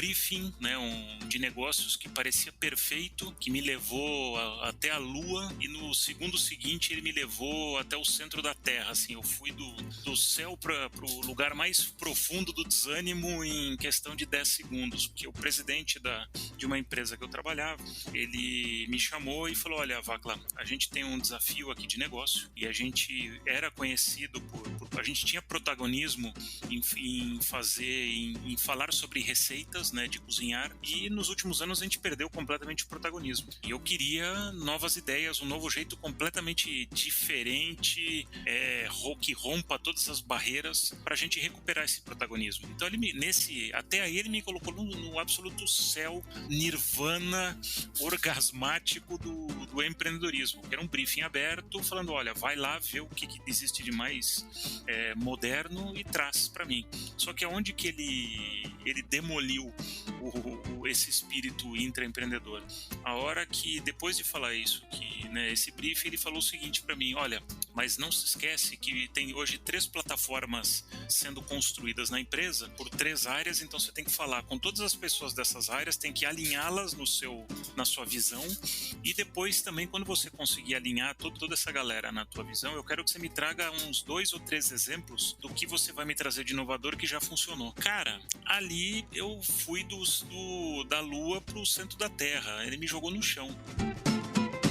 briefing, né, de negócios que parecia perfeito, que me levou até a Lua, e no segundo seguinte ele me levou até o centro da Terra. Assim, eu fui do céu para o lugar mais profundo do desânimo em questão de 10 segundos, porque o presidente de uma empresa que eu trabalhava, ele me chamou e falou: olha, Vacla, a gente tem um desafio aqui de negócio, e a gente era conhecido a gente tinha protagonismo em falar sobre receitas, né, de cozinhar, e nos últimos anos a gente perdeu completamente o protagonismo. E eu queria novas ideias, um novo jeito completamente diferente, que rompa todas as barreiras para a gente recuperar esse protagonismo. Então até aí ele me colocou no absoluto céu, nirvana, orgasmático do empreendedorismo, que era um briefing aberto, falando: olha, vai lá ver o que existe de mais moderno e traz para mim. Só que aonde que ele demoliu esse espírito intraempreendedor? A hora que, depois de falar isso, esse briefing, ele falou o seguinte para mim: olha, mas não se esquece que tem hoje 3 plataformas sendo construídas na empresa por 3 áreas, então você tem que falar com todas as pessoas dessas áreas, tem que alinhá-las na sua visão, e depois também, quando você conseguir alinhar toda essa galera na tua visão, eu quero que você me traga uns 2 ou 3 exemplos do que você vai me trazer de inovador que já funcionou. Cara, ali eu fui da Lua pro centro da Terra, ele me jogou no chão.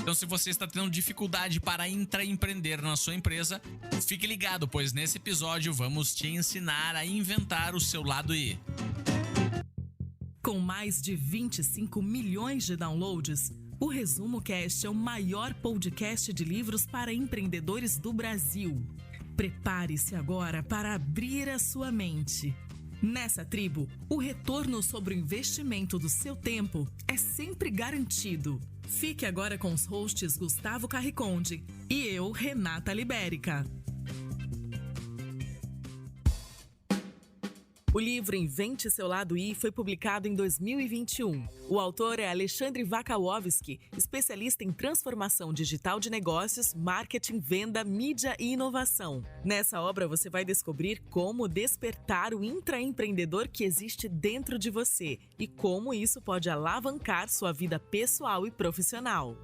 Então, se você está tendo dificuldade para intraempreender na sua empresa, fique ligado, pois nesse episódio vamos te ensinar a inventar o seu lado I. Com mais de 25 milhões de downloads, o Resumo Cast é o maior podcast de livros para empreendedores do Brasil. Prepare-se agora para abrir a sua mente. Nessa tribo, o retorno sobre o investimento do seu tempo é sempre garantido. Fique agora com os hosts Gustavo Carriconde e eu, Renata Libérica. O livro Invente Seu Lado I foi publicado em 2021. O autor é Alexandre Wachowski, especialista em transformação digital de negócios, marketing, venda, mídia e inovação. Nessa obra você vai descobrir como despertar o intraempreendedor que existe dentro de você e como isso pode alavancar sua vida pessoal e profissional.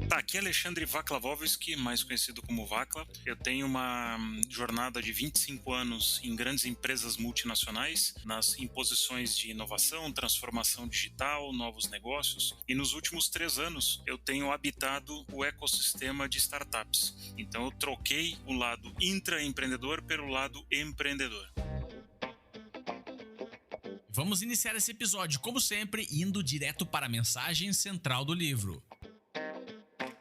Aqui é Alexandre Wachowski, mais conhecido como Vacla. Eu tenho uma jornada de 25 anos em grandes empresas multinacionais, em posições de inovação, transformação digital, novos negócios. E nos últimos 3 anos eu tenho habitado o ecossistema de startups. Então eu troquei o lado intraempreendedor pelo lado empreendedor. Vamos iniciar esse episódio, como sempre, indo direto para a mensagem central do livro.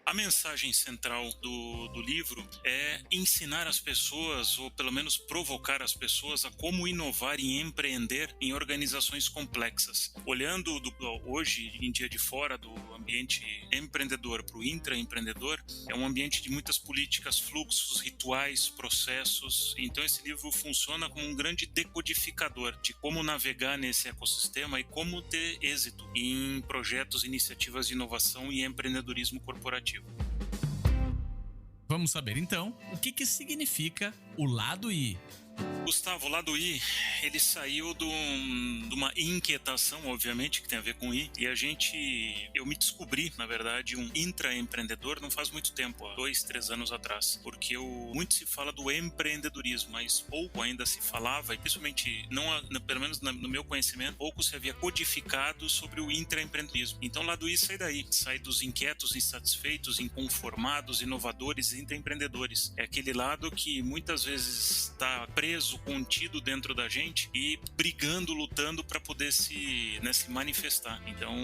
A mensagem central do livro é ensinar as pessoas, ou pelo menos provocar as pessoas, a como inovar e empreender em organizações complexas. Olhando hoje, em dia de fora, do ambiente empreendedor para o intraempreendedor, é um ambiente de muitas políticas, fluxos, rituais, processos. Então esse livro funciona como um grande decodificador de como navegar nesse ecossistema e como ter êxito em projetos, iniciativas de inovação e empreendedorismo corporativo. Vamos saber então o que significa o lado I. Gustavo, o lado I, ele saiu de uma inquietação, obviamente, que tem a ver com I, e eu me descobri, na verdade, um intraempreendedor não faz muito tempo, há 2, 3 anos atrás, porque muito se fala do empreendedorismo, mas pouco ainda se falava, e principalmente, pelo menos no meu conhecimento, pouco se havia codificado sobre o intraempreendedorismo. Então o lado I sai daí, sai dos inquietos, insatisfeitos, inconformados, inovadores e intraempreendedores. É aquele lado que muitas vezes está preso, contido dentro da gente e brigando, lutando para poder se manifestar. Então,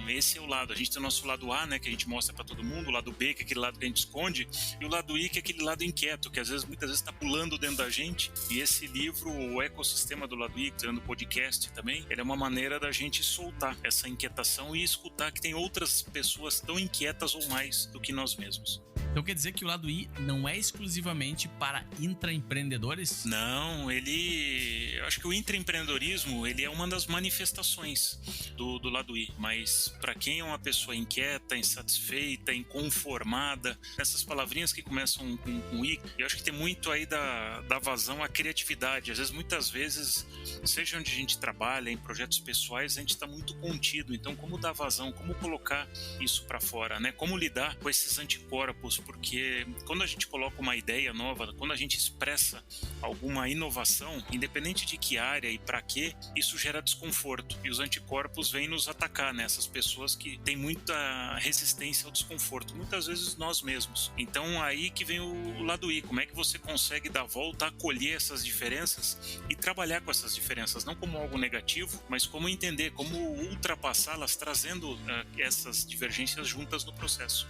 esse é o lado. A gente tem o nosso lado A, né, que a gente mostra para todo mundo, o lado B, que é aquele lado que a gente esconde, e o lado I, que é aquele lado inquieto, que muitas vezes está pulando dentro da gente. E esse livro, o ecossistema do lado I, tendo podcast também, ele é uma maneira da gente soltar essa inquietação e escutar que tem outras pessoas tão inquietas ou mais do que nós mesmos. Então quer dizer que o lado I não é exclusivamente para intraempreendedores? Não, eu acho que o intraempreendedorismo, ele é uma das manifestações do lado I, mas para quem é uma pessoa inquieta, insatisfeita, inconformada, essas palavrinhas que começam com I, eu acho que tem muito aí da vazão à criatividade. Às vezes, muitas vezes, seja onde a gente trabalha, em projetos pessoais, a gente está muito contido. Então, como dar vazão, como colocar isso para fora, né? Como lidar com esses anticorpos, porque quando a gente coloca uma ideia nova, quando a gente expressa alguma inovação, independente de que área e para quê, isso gera desconforto. E os anticorpos vêm nos atacar, né? Essas pessoas que têm muita resistência ao desconforto, muitas vezes nós mesmos. Então, aí que vem o lado I. Como é que você consegue dar volta, acolher essas diferenças e trabalhar com essas diferenças, não como algo negativo, mas como entender, como ultrapassá-las, trazendo essas divergências juntas no processo.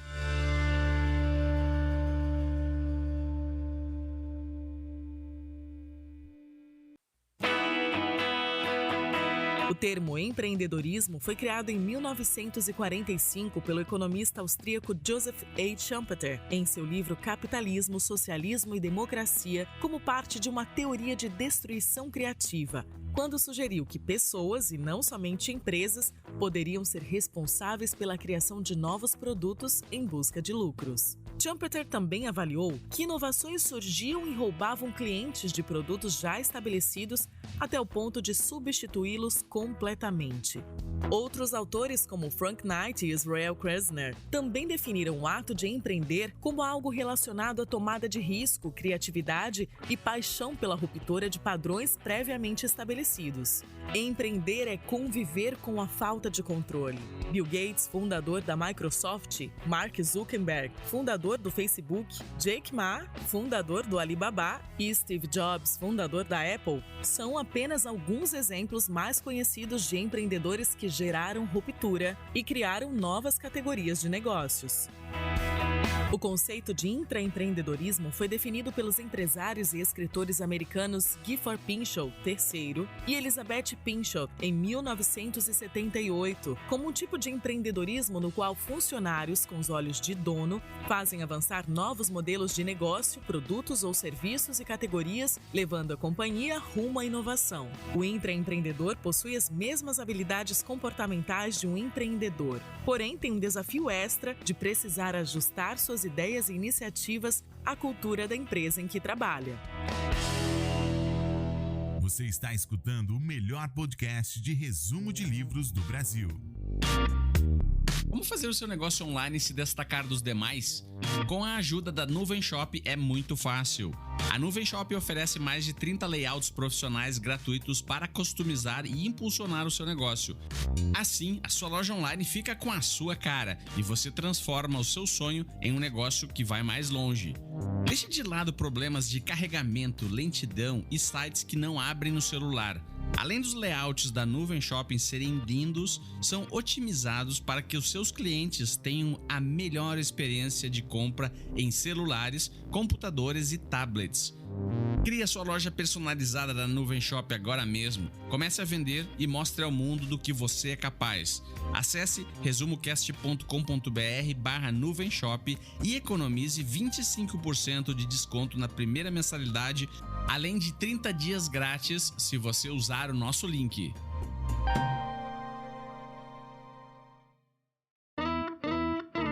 O termo empreendedorismo foi criado em 1945 pelo economista austríaco Joseph A. Schumpeter em seu livro Capitalismo, Socialismo e Democracia, como parte de uma teoria de destruição criativa, quando sugeriu que pessoas, e não somente empresas, poderiam ser responsáveis pela criação de novos produtos em busca de lucros. Schumpeter também avaliou que inovações surgiam e roubavam clientes de produtos já estabelecidos até o ponto de substituí-los completamente. Outros autores, como Frank Knight e Israel Kirzner, também definiram o ato de empreender como algo relacionado à tomada de risco, criatividade e paixão pela ruptura de padrões previamente estabelecidos. Empreender é conviver com a falta de controle. Bill Gates, fundador da Microsoft, Mark Zuckerberg, fundador do Facebook, Jack Ma, fundador do Alibaba, e Steve Jobs, fundador da Apple, são apenas alguns exemplos mais conhecidos de empreendedores que geraram ruptura e criaram novas categorias de negócios. O conceito de intraempreendedorismo foi definido pelos empresários e escritores americanos Gifford Pinchot III e Elizabeth Pinchot em 1978, como um tipo de empreendedorismo no qual funcionários, com os olhos de dono, fazem avançar novos modelos de negócio, produtos ou serviços e categorias, levando a companhia rumo à inovação. O intraempreendedor possui as mesmas habilidades comportamentais de um empreendedor, porém tem um desafio extra de precisar ajustar suas ideias e iniciativas à cultura da empresa em que trabalha. Você está escutando o melhor podcast de resumo de livros do Brasil. Como fazer o seu negócio online se destacar dos demais? Com a ajuda da Nuvem Shop é muito fácil. A Nuvem Shop oferece mais de 30 layouts profissionais gratuitos para customizar e impulsionar o seu negócio. Assim, a sua loja online fica com a sua cara e você transforma o seu sonho em um negócio que vai mais longe. Deixe de lado problemas de carregamento, lentidão e sites que não abrem no celular. Além dos layouts da Nuvem Shopping serem lindos, são otimizados para que os seus clientes tenham a melhor experiência de compra em celulares, computadores e tablets. Crie a sua loja personalizada da Nuvem Shop agora mesmo. Comece a vender e mostre ao mundo do que você é capaz. Acesse resumocast.com.br/Nuvem-Shop e economize 25% de desconto na primeira mensalidade, além de 30 dias grátis se você usar o nosso link.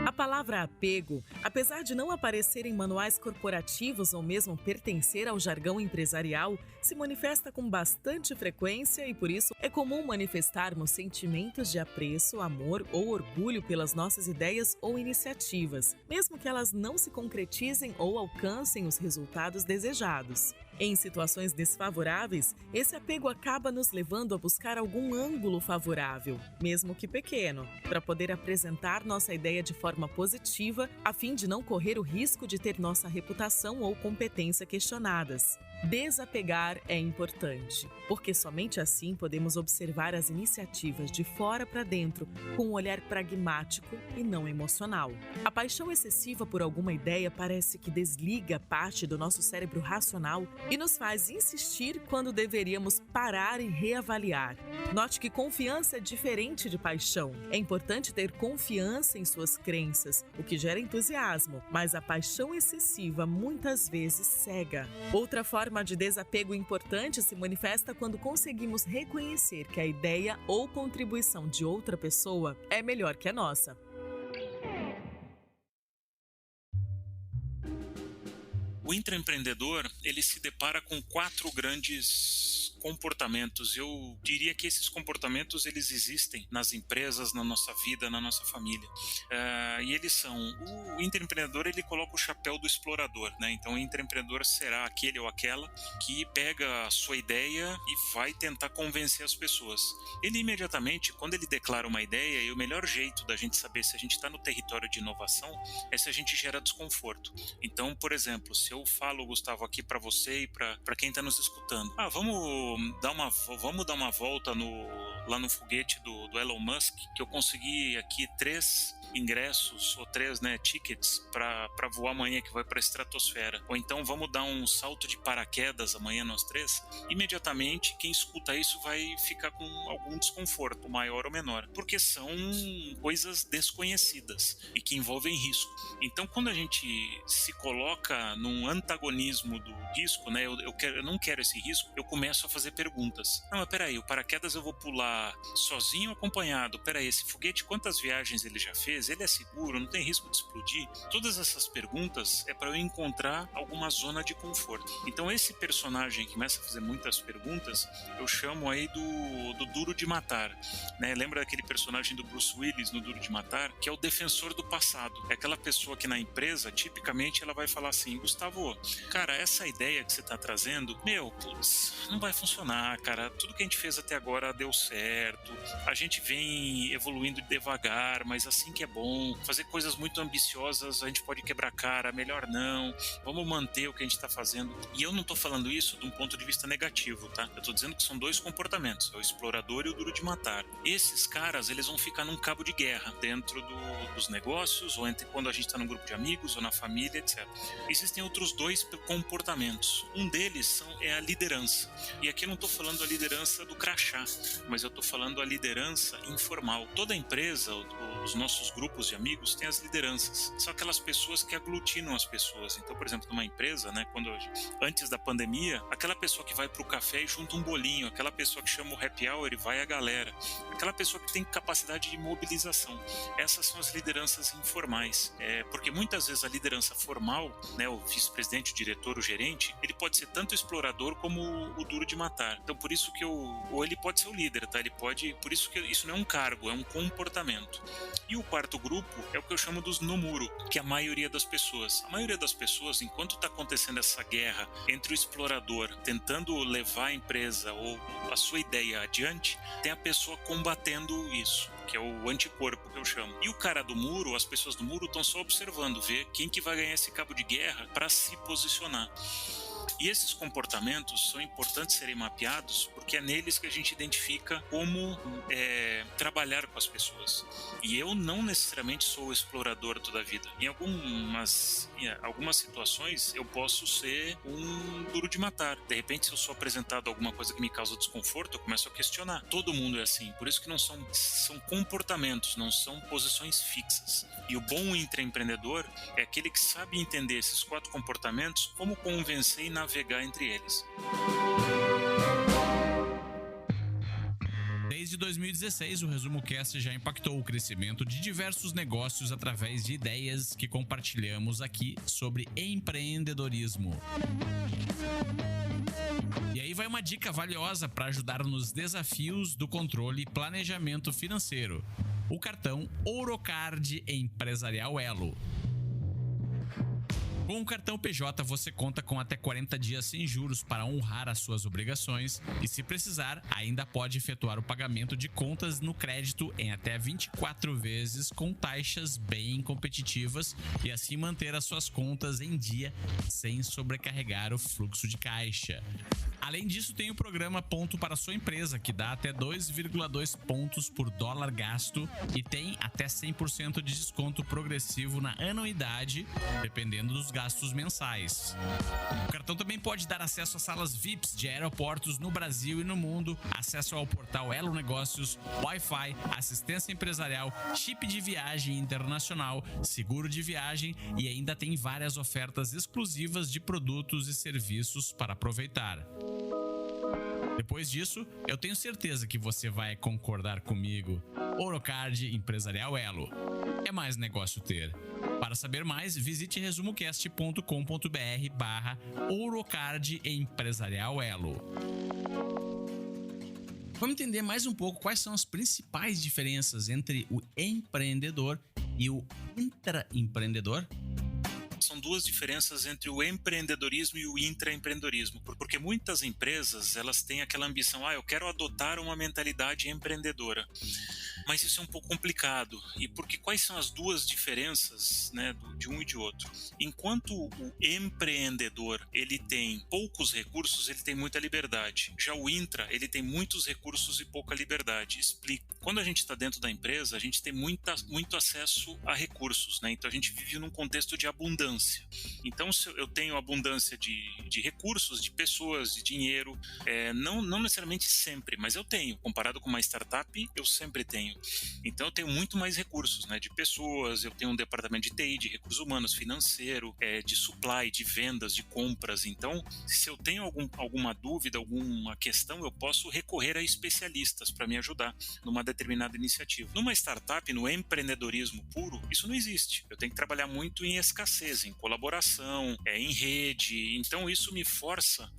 A palavra apego, apesar de não aparecer em manuais corporativos ou mesmo pertencer ao jargão empresarial, se manifesta com bastante frequência e por isso é comum manifestarmos sentimentos de apreço, amor ou orgulho pelas nossas ideias ou iniciativas, mesmo que elas não se concretizem ou alcancem os resultados desejados. Em situações desfavoráveis, esse apego acaba nos levando a buscar algum ângulo favorável, mesmo que pequeno, para poder apresentar nossa ideia de forma positiva, a fim de não correr o risco de ter nossa reputação ou competência questionadas. Desapegar é importante, porque somente assim podemos observar as iniciativas de fora para dentro com um olhar pragmático e não emocional. A paixão excessiva por alguma ideia parece que desliga parte do nosso cérebro racional e nos faz insistir quando deveríamos parar e reavaliar. Note que confiança é diferente de paixão. É importante ter confiança em suas crenças, o que gera entusiasmo, mas a paixão excessiva muitas vezes cega. Outra forma de desapego importante se manifesta quando conseguimos reconhecer que a ideia ou contribuição de outra pessoa é melhor que a nossa. O intraempreendedor, ele se depara com 4 grandes comportamentos. Eu diria que esses comportamentos, eles existem nas empresas, na nossa vida, na nossa família. E eles são... O intraempreendedor, ele coloca o chapéu do explorador, né? Então, o intraempreendedor será aquele ou aquela que pega a sua ideia e vai tentar convencer as pessoas. Ele, imediatamente, quando ele declara uma ideia, e o melhor jeito da gente saber se a gente está no território de inovação é se a gente gera desconforto. Então, por exemplo, se eu falo, Gustavo, aqui para você e para quem está nos escutando, vamos dar uma volta lá no foguete do Elon Musk, que eu consegui aqui 3 ingressos ou 3, tickets para voar amanhã, que vai para a estratosfera. Ou então vamos dar um salto de paraquedas amanhã nós 3. Imediatamente quem escuta isso vai ficar com algum desconforto, maior ou menor, porque são coisas desconhecidas e que envolvem risco. Então, quando a gente se coloca num antagonismo do risco, eu não quero esse risco, eu começo a fazer perguntas. Não, mas peraí, o paraquedas eu vou pular sozinho ou acompanhado? Peraí, esse foguete, quantas viagens ele já fez? Ele é seguro? Não tem risco de explodir? Todas essas perguntas é para eu encontrar alguma zona de conforto. Então, esse personagem que começa a fazer muitas perguntas, eu chamo aí do Duro de Matar. Lembra daquele personagem do Bruce Willis no Duro de Matar? Que é o defensor do passado. É aquela pessoa que na empresa, tipicamente, ela vai falar assim: Gustavo, cara, essa ideia que você está trazendo, não vai funcionar, cara. Tudo que a gente fez até agora deu certo. A gente vem evoluindo devagar, mas assim que é bom. Fazer coisas muito ambiciosas, a gente pode quebrar a cara, melhor não. Vamos manter o que a gente está fazendo. E eu não estou falando isso de um ponto de vista negativo, tá? Eu estou dizendo que são 2 comportamentos, é o explorador e o duro de matar. Esses caras, eles vão ficar num cabo de guerra dentro dos negócios, ou entre quando a gente está num grupo de amigos, ou na família, etc. Existem outros 2 comportamentos. Um deles é a liderança. E aqui eu não estou falando a liderança do crachá, mas eu estou falando a liderança informal. Toda empresa, os nossos grupos de amigos têm as lideranças. São aquelas pessoas que aglutinam as pessoas. Então, por exemplo, numa empresa, antes da pandemia, aquela pessoa que vai para o café e junta um bolinho, aquela pessoa que chama o happy hour e vai a galera, aquela pessoa que tem capacidade de mobilização. Essas são as lideranças informais. Porque muitas vezes a liderança formal, o vice-presidente, o diretor, o gerente, ele pode ser tanto explorador como o duro de matar. Então, por isso que ou ele pode ser o líder, tá? Por isso que isso não é um cargo, é um comportamento. E o 4º grupo é o que eu chamo dos no muro, que é a maioria das pessoas. A maioria das pessoas, enquanto está acontecendo essa guerra entre o explorador tentando levar a empresa ou a sua ideia adiante, tem a pessoa combatendo isso, que é o anticorpo que eu chamo. E o cara do muro, as pessoas do muro estão só observando, ver quem que vai ganhar esse cabo de guerra para se posicionar. E esses comportamentos são importantes serem mapeados porque é neles que a gente identifica como trabalhar com as pessoas. E eu não necessariamente sou o explorador toda a vida. Em algumas situações eu posso ser um duro de matar. De repente, se eu sou apresentado alguma coisa que me causa desconforto, eu começo a questionar. Todo mundo é assim. Por isso que não são comportamentos, não são posições fixas. E o bom intraempreendedor é aquele que sabe entender esses 4 comportamentos, como convencer e navegar entre eles. Desde 2016, o Resumo Cast já impactou o crescimento de diversos negócios através de ideias que compartilhamos aqui sobre empreendedorismo. E aí vai uma dica valiosa para ajudar nos desafios do controle e planejamento financeiro: o cartão Ourocard Empresarial Elo. Com o cartão PJ, você conta com até 40 dias sem juros para honrar as suas obrigações e, se precisar, ainda pode efetuar o pagamento de contas no crédito em até 24 vezes com taxas bem competitivas e assim manter as suas contas em dia sem sobrecarregar o fluxo de caixa. Além disso, tem o programa Ponto para sua empresa, que dá até 2,2 pontos por dólar gasto e tem até 100% de desconto progressivo na anuidade, dependendo dos gastos mensais. O cartão também pode dar acesso a salas VIPs de aeroportos no Brasil e no mundo, acesso ao portal Elo Negócios, Wi-Fi, assistência empresarial, chip de viagem internacional, seguro de viagem e ainda tem várias ofertas exclusivas de produtos e serviços para aproveitar. Depois disso, eu tenho certeza que você vai concordar comigo. Ourocard Empresarial Elo. É mais negócio ter. Para saber mais, visite resumocast.com.br/Ourocard Empresarial Elo. Vamos entender mais um pouco quais são as principais diferenças entre o empreendedor e o intraempreendedor. São duas diferenças entre o empreendedorismo e o intraempreendedorismo, porque muitas empresas elas têm aquela ambição, eu quero adotar uma mentalidade empreendedora, mas isso é um pouco complicado. E porque quais são as duas diferenças, né, de um e de outro? Enquanto o empreendedor ele tem poucos recursos, ele tem muita liberdade. Já o intra ele tem muitos recursos e pouca liberdade. Explico. Quando a gente está dentro da empresa, a gente tem muito acesso a recursos, né? Então a gente vive num contexto de abundância. Então, se eu tenho abundância de recursos, de pessoas, de dinheiro, não necessariamente sempre, mas eu tenho. Comparado com uma startup, eu sempre tenho. Então, eu tenho muito mais recursos, né? De pessoas, eu tenho um departamento de TI, de recursos humanos, financeiro, de supply, de vendas, de compras. Então, se eu tenho alguma dúvida, alguma questão, eu posso recorrer a especialistas para me ajudar numa determinada iniciativa. Numa startup, no empreendedorismo puro, isso não existe. Eu tenho que trabalhar muito em escassez, em colaboração, em rede. Então isso me força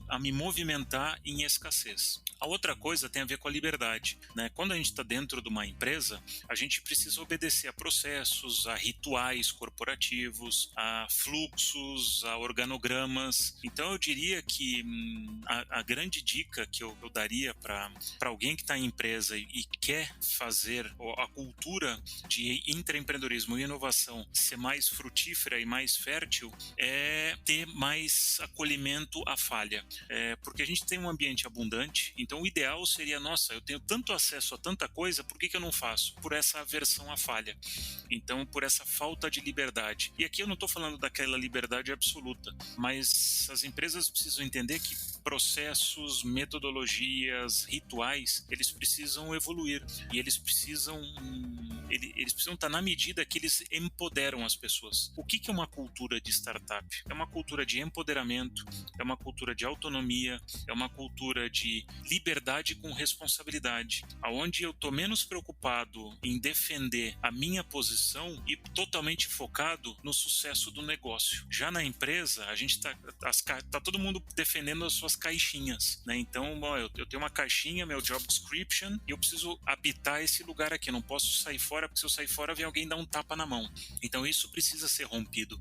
a me movimentar em escassez. A outra coisa tem a ver com a liberdade, né? Quando a gente está dentro de uma empresa, a gente precisa obedecer a processos, a rituais corporativos, a fluxos, a organogramas. Então eu diria que a grande dica que eu daria para alguém que está em empresa e quer fazer a cultura de intraempreendedorismo e inovação ser mais frutífera e mais fértil é ter mais acolhimento à falha. Porque a gente tem um ambiente abundante, então o ideal seria, eu tenho tanto acesso a tanta coisa, por que eu não faço? Por essa aversão à falha. Então, por essa falta de liberdade. E aqui eu não estou falando daquela liberdade absoluta, mas as empresas precisam entender que processos, metodologias, rituais, eles precisam evoluir e eles precisam estar na medida que eles empoderam as pessoas. O que é uma cultura de startup? É uma cultura de empoderamento, é uma cultura de autonomia, é uma cultura de liberdade com responsabilidade, aonde eu estou menos preocupado em defender a minha posição e totalmente focado no sucesso do negócio. Já na empresa, a gente tá todo mundo defendendo as suas caixinhas, né? Então, eu tenho uma caixinha, meu job description, e eu preciso habitar esse lugar aqui, não posso sair fora, porque se eu sair fora, vem alguém dar um tapa na mão. Então, isso precisa ser rompido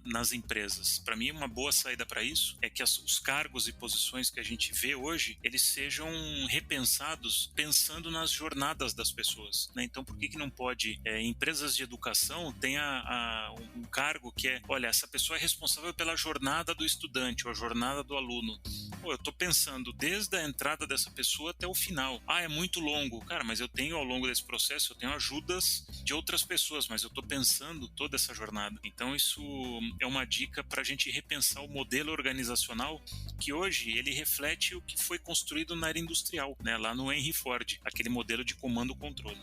nas empresas. Para mim, uma boa saída para isso é que os cargos e posições que a gente vê hoje, eles sejam repensados pensando nas jornadas das pessoas, né? Então, por que não pode, empresas de educação tem um cargo que essa pessoa é responsável pela jornada do estudante ou a jornada do aluno. Eu estou pensando desde a entrada dessa pessoa até o final. É muito longo. Cara, mas eu tenho ao longo desse processo, eu tenho ajudas de outras pessoas, mas eu estou pensando toda essa jornada. Então isso é uma dica para a gente repensar o modelo organizacional, que hoje ele reflete o que foi construído na era industrial, né? Lá no Henry Ford, aquele modelo de comando-controle.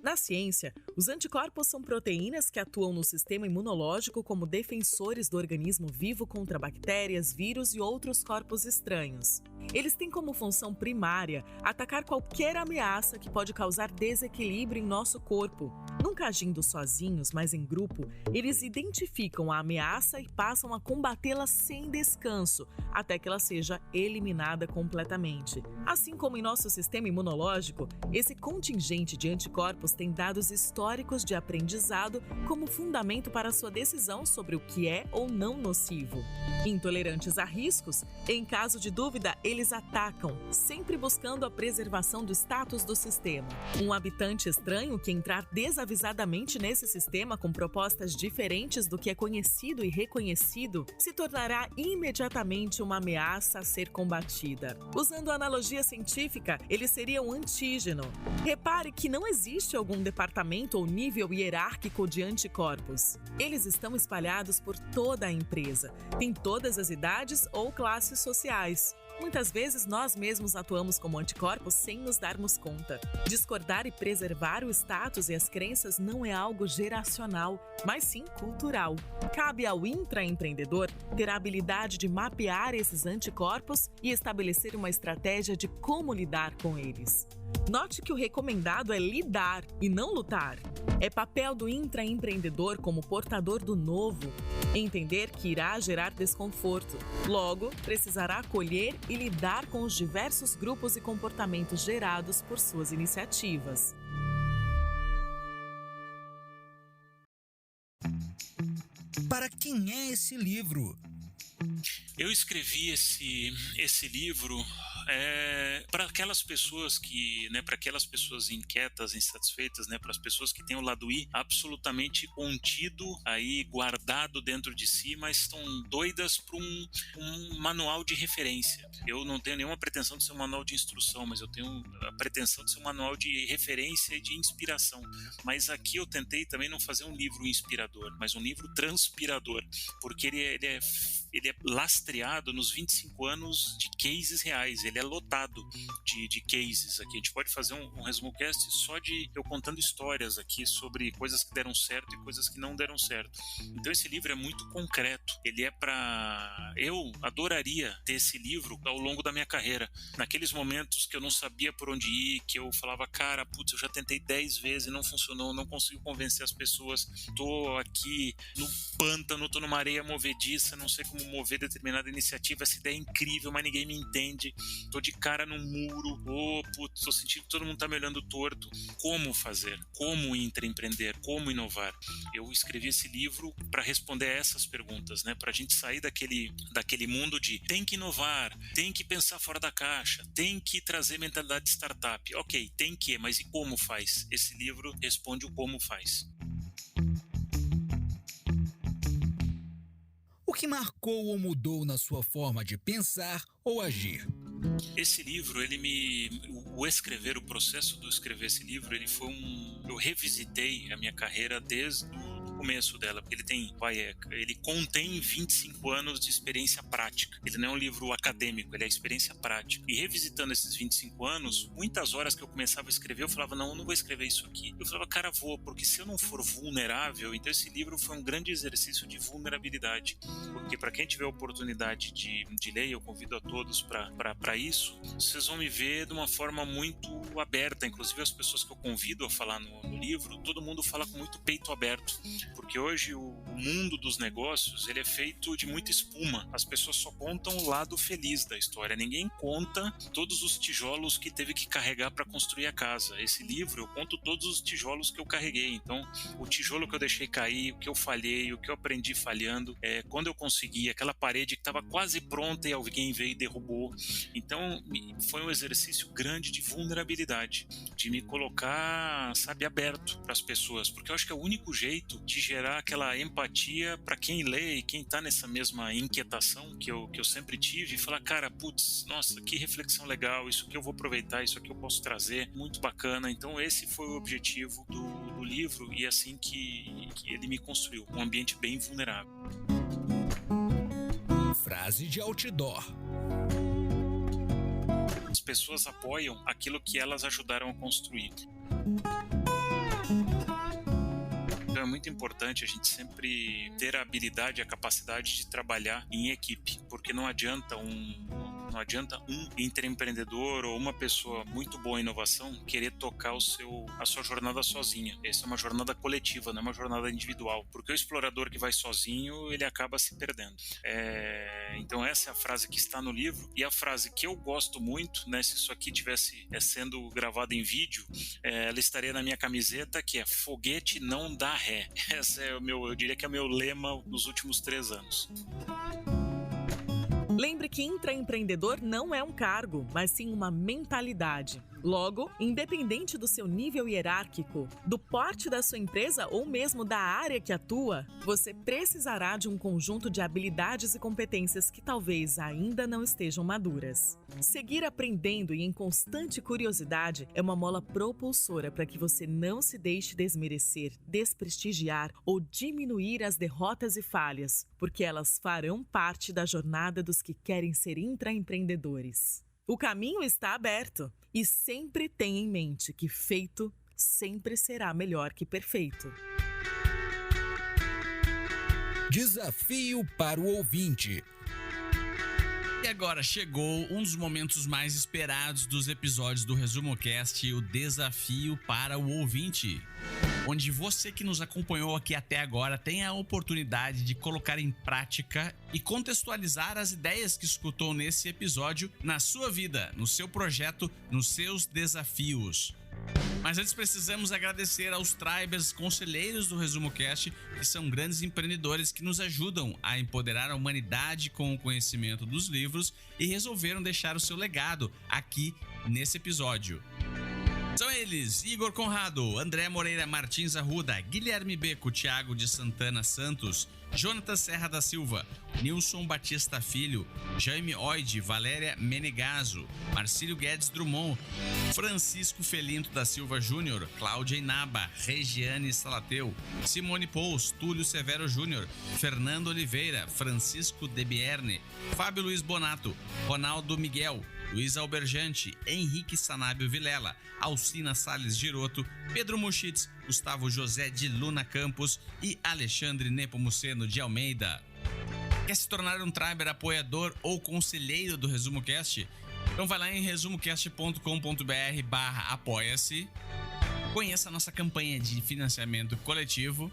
Na Na ciência, os anticorpos são proteínas que atuam no sistema imunológico como defensores do organismo vivo contra bactérias, vírus e outros corpos estranhos. Eles têm como função primária atacar qualquer ameaça que pode causar desequilíbrio em nosso corpo. Nunca agindo sozinhos, mas em grupo, eles identificam a ameaça e passam a combatê-la sem descanso, até que ela seja eliminada completamente. Assim como em nosso sistema imunológico, esse contingente de anticorpos tem dados históricos de aprendizado como fundamento para sua decisão sobre o que é ou não nocivo. Intolerantes a riscos, em caso de dúvida, eles atacam, sempre buscando a preservação do status do sistema. Um habitante estranho que entrar desavisadamente nesse sistema com propostas diferentes do que é conhecido e reconhecido se tornará imediatamente uma ameaça a ser combatida. Usando a analogia científica, ele seria um antígeno. Repare que não existe algum departamento ou nível hierárquico de anticorpos. Eles estão espalhados por toda a empresa, em todas as idades ou classes sociais. Muitas vezes nós mesmos atuamos como anticorpos sem nos darmos conta. Discordar e preservar o status e as crenças não é algo geracional, mas sim cultural. Cabe ao intraempreendedor ter a habilidade de mapear esses anticorpos e estabelecer uma estratégia de como lidar com eles. Note que o recomendado é lidar e não lutar. É papel do intraempreendedor como portador do novo entender que irá gerar desconforto. Logo, precisará acolher e lidar com os diversos grupos e comportamentos gerados por suas iniciativas. Para quem é esse livro? Eu escrevi esse livro para aquelas pessoas que, para aquelas pessoas inquietas, insatisfeitas, para as pessoas que têm o lado I absolutamente contido aí, guardado dentro de si, mas estão doidas por um manual de referência. Eu não tenho nenhuma pretensão de ser um manual de instrução, mas eu tenho a pretensão de ser um manual de referência e de inspiração. Mas aqui eu tentei também não fazer um livro inspirador, mas um livro transpirador, porque ele é lastreado nos 25 anos de cases reais. Ele é lotado de cases aqui. A gente pode fazer um resumocast só de eu contando histórias aqui sobre coisas que deram certo e coisas que não deram certo. Então esse livro é muito concreto. Ele é para... Eu adoraria ter esse livro ao longo da minha carreira. Naqueles momentos que eu não sabia por onde ir, que eu falava, cara, putz, eu já tentei 10 vezes e não funcionou, não consigo convencer as pessoas, tô aqui no pântano, tô numa areia movediça, não sei como mover determinada iniciativa, essa ideia é incrível, mas ninguém me entende, tô de cara no muro, putz, tô sentindo que todo mundo tá me olhando torto. Como fazer? Como empreender? Como inovar? Eu escrevi esse livro para responder a essas perguntas, pra gente sair daquele mundo de tem que inovar, tem que pensar fora da caixa, tem que trazer mentalidade de startup. Ok, tem que, mas e como faz? Esse livro responde o como faz. O que marcou ou mudou na sua forma de pensar ou agir? Esse livro, o escrever, o processo de escrever esse livro, eu revisitei a minha carreira desde o começo dela, porque ele contém 25 anos de experiência prática. Ele não é um livro acadêmico, ele é experiência prática. E revisitando esses 25 anos, muitas horas que eu começava a escrever, eu falava, não, eu não vou escrever isso aqui. Eu falava, cara, vou, porque se eu não for vulnerável, então esse livro foi um grande exercício de vulnerabilidade. Porque para quem tiver a oportunidade de ler, eu convido a todos para isso, vocês vão me ver de uma forma muito aberta. Inclusive as pessoas que eu convido a falar no livro, todo mundo fala com muito peito aberto, porque hoje o mundo dos negócios ele é feito de muita espuma. As pessoas só contam o lado feliz da história, ninguém conta todos os tijolos que teve que carregar para construir a casa. Esse livro eu conto todos os tijolos que eu carreguei, então o tijolo que eu deixei cair, o que eu falhei, o que eu aprendi falhando, quando eu consegui aquela parede que estava quase pronta e alguém veio e derrubou. Então foi um exercício grande de vulnerabilidade, de me colocar, aberto para as pessoas, porque eu acho que é o único jeito de gerar aquela empatia para quem lê e quem está nessa mesma inquietação que eu sempre tive, e falar, cara, putz, nossa, que reflexão legal, isso aqui eu vou aproveitar, isso aqui eu posso trazer, muito bacana. Então esse foi o objetivo do livro, e é assim que ele me construiu, um ambiente bem vulnerável. Frase de outdoor. As pessoas apoiam aquilo que elas ajudaram a construir. Então é muito importante a gente sempre ter a habilidade e a capacidade de trabalhar em equipe, porque não adianta um intraempreendedor ou uma pessoa muito boa em inovação querer tocar a sua jornada sozinha. Essa é uma jornada coletiva, não é uma jornada individual, porque o explorador que vai sozinho, ele acaba se perdendo. Então essa é a frase que está no livro, e a frase que eu gosto muito, né, se isso aqui tivesse sendo gravado em vídeo, ela estaria na minha camiseta, que é foguete não dá ré. Esse é eu diria que é o meu lema nos últimos 3 anos. Lembre que intraempreendedor não é um cargo, mas sim uma mentalidade. Logo, independente do seu nível hierárquico, do porte da sua empresa ou mesmo da área que atua, você precisará de um conjunto de habilidades e competências que talvez ainda não estejam maduras. Seguir aprendendo e em constante curiosidade é uma mola propulsora para que você não se deixe desmerecer, desprestigiar ou diminuir as derrotas e falhas, porque elas farão parte da jornada dos que querem ser intraempreendedores. O caminho está aberto e sempre tenha em mente que feito sempre será melhor que perfeito. Desafio para o ouvinte. E agora chegou um dos momentos mais esperados dos episódios do ResumoCast, o desafio para o ouvinte, onde você que nos acompanhou aqui até agora tem a oportunidade de colocar em prática e contextualizar as ideias que escutou nesse episódio na sua vida, no seu projeto, nos seus desafios. Mas antes precisamos agradecer aos Tribers conselheiros do ResumoCast, que são grandes empreendedores que nos ajudam a empoderar a humanidade com o conhecimento dos livros e resolveram deixar o seu legado aqui nesse episódio. São eles: Igor Conrado, André Moreira Martins Arruda, Guilherme Beco, Thiago de Santana Santos, Jonathan Serra da Silva, Nilson Batista Filho, Jaime Oide, Valéria Menegaso, Marcílio Guedes Drummond, Francisco Felinto da Silva Júnior, Cláudia Inaba, Regiane Salateu, Simone Pous, Túlio Severo Júnior, Fernando Oliveira, Francisco Debierne, Fábio Luiz Bonato, Ronaldo Miguel, Luiz Alberjante, Henrique Sanábio Vilela, Alcina Salles Giroto, Pedro Muschitz, Gustavo José de Luna Campos e Alexandre Nepomuceno de Almeida. Quer se tornar um Triber apoiador ou conselheiro do ResumoCast? Então vai lá em resumocast.com.br/apoia-se. Conheça a nossa campanha de financiamento coletivo,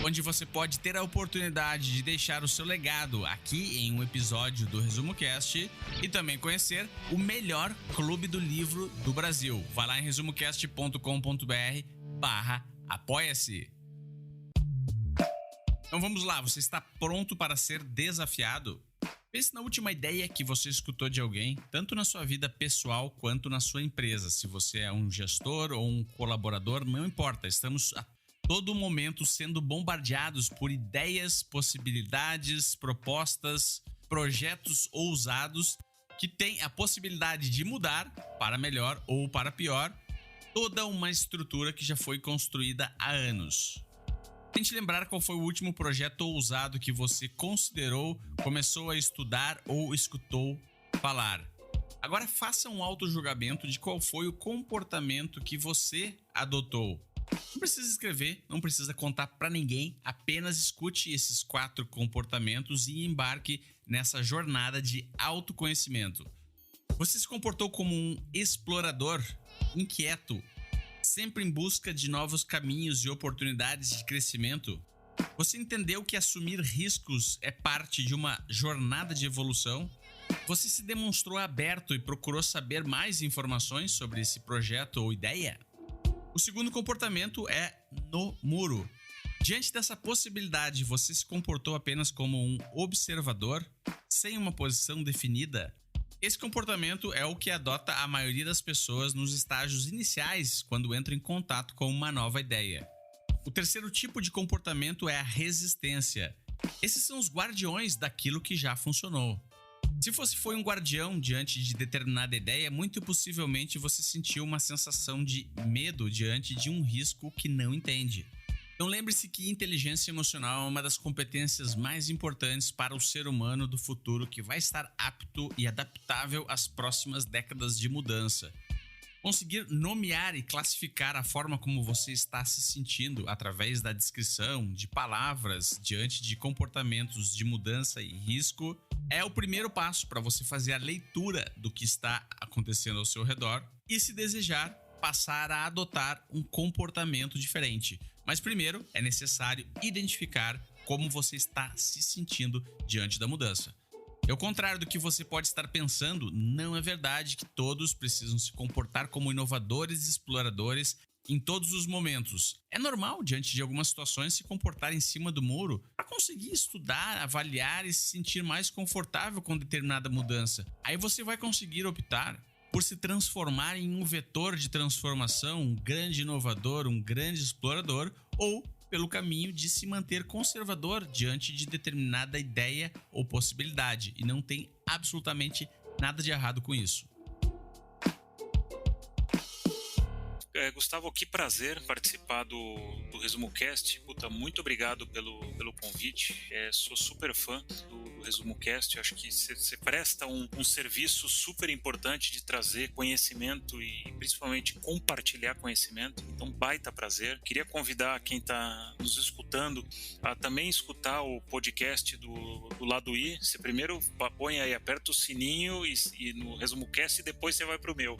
onde você pode ter a oportunidade de deixar o seu legado aqui em um episódio do ResumoCast e também conhecer o melhor clube do livro do Brasil. Vai lá em resumocast.com.br/apoia-se. Então vamos lá, você está pronto para ser desafiado? Pense na última ideia que você escutou de alguém, tanto na sua vida pessoal quanto na sua empresa. Se você é um gestor ou um colaborador, não importa. Estamos a todo momento sendo bombardeados por ideias, possibilidades, propostas, projetos ousados que têm a possibilidade de mudar para melhor ou para pior toda uma estrutura que já foi construída há anos. Tente lembrar qual foi o último projeto ousado que você considerou, começou a estudar ou escutou falar. Agora faça um autojulgamento de qual foi o comportamento que você adotou. Não precisa escrever, não precisa contar para ninguém, apenas escute esses 4 comportamentos e embarque nessa jornada de autoconhecimento. Você se comportou como um explorador, inquieto, sempre em busca de novos caminhos e oportunidades de crescimento? Você entendeu que assumir riscos é parte de uma jornada de evolução? Você se demonstrou aberto e procurou saber mais informações sobre esse projeto ou ideia? O segundo comportamento é no muro. Diante dessa possibilidade, você se comportou apenas como um observador, sem uma posição definida? Esse comportamento é o que adota a maioria das pessoas nos estágios iniciais quando entram em contato com uma nova ideia. O terceiro tipo de comportamento é a resistência. Esses são os guardiões daquilo que já funcionou. Se você foi um guardião diante de determinada ideia, muito possivelmente você sentiu uma sensação de medo diante de um risco que não entende. Então lembre-se que inteligência emocional é uma das competências mais importantes para o ser humano do futuro que vai estar apto e adaptável às próximas décadas de mudança. Conseguir nomear e classificar a forma como você está se sentindo através da descrição de palavras diante de comportamentos de mudança e risco é o primeiro passo para você fazer a leitura do que está acontecendo ao seu redor e, se desejar, passar a adotar um comportamento diferente. Mas primeiro é necessário identificar como você está se sentindo diante da mudança. Ao contrário do que você pode estar pensando, não é verdade que todos precisam se comportar como inovadores e exploradores em todos os momentos. É normal, diante de algumas situações, se comportar em cima do muro para conseguir estudar, avaliar e se sentir mais confortável com determinada mudança. Aí você vai conseguir optar por se transformar em um vetor de transformação, um grande inovador, um grande explorador, ou pelo caminho de se manter conservador diante de determinada ideia ou possibilidade, e não tem absolutamente nada de errado com isso. Gustavo, que prazer participar do Resumo Cast. Puta, muito obrigado pelo convite. Sou super fã do Resumo Cast. Acho que você presta um serviço super importante de trazer conhecimento e principalmente compartilhar conhecimento. Então, baita prazer. Queria convidar quem está nos escutando a também escutar o podcast do Lado I. Você primeiro põe aí, aperta o sininho e no Resumo Cast e depois você vai pro meu.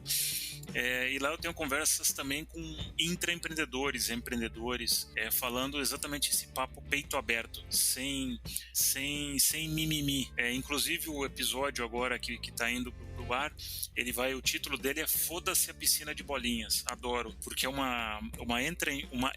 E lá eu tenho conversas também com intraempreendedores, empreendedores, falando exatamente esse papo peito aberto, sem mimimi. Inclusive o episódio agora que está indo pro ar, o título dele é Foda-se a piscina de bolinhas. Adoro, porque é uma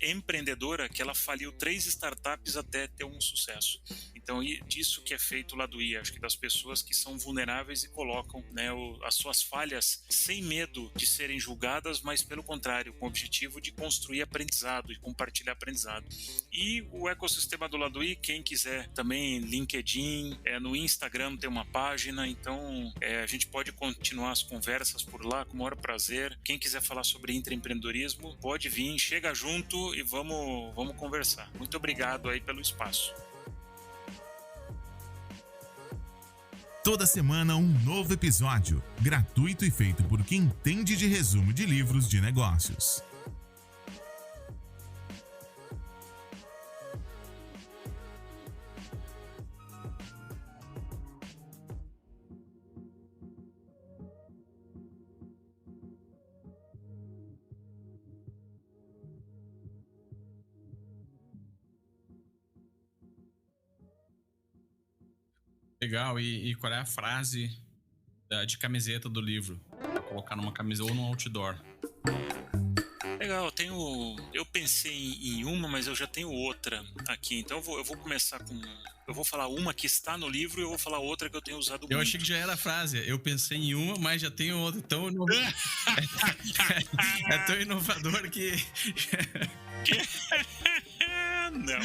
empreendedora que ela faliu 3 startups até ter um sucesso. Então, disso que é feito lá do I, acho que das pessoas que são vulneráveis e colocam, né, as suas falhas sem medo de serem julgadas, mas pelo contrário, com o objetivo de construir aprendizado e compartilhar aprendizado. E o ecossistema do Lado I, quem quiser também, LinkedIn, no Instagram tem uma página, então a gente pode continuar as conversas por lá com o maior prazer. Quem quiser falar sobre intraempreendedorismo, pode vir, chega junto e vamos conversar. Muito obrigado aí pelo espaço. Toda semana um novo episódio, gratuito e feito por quem entende de resumo de livros de negócios. Legal, e qual é a frase de camiseta do livro? Pra colocar numa camiseta ou num outdoor. Legal, eu pensei em uma, mas eu já tenho outra aqui, então eu vou começar com... Eu vou falar uma que está no livro e eu vou falar outra que eu tenho usado muito. Eu achei que já era a frase. Eu pensei em uma, mas já tenho outra. Então é tão inovador que... Não.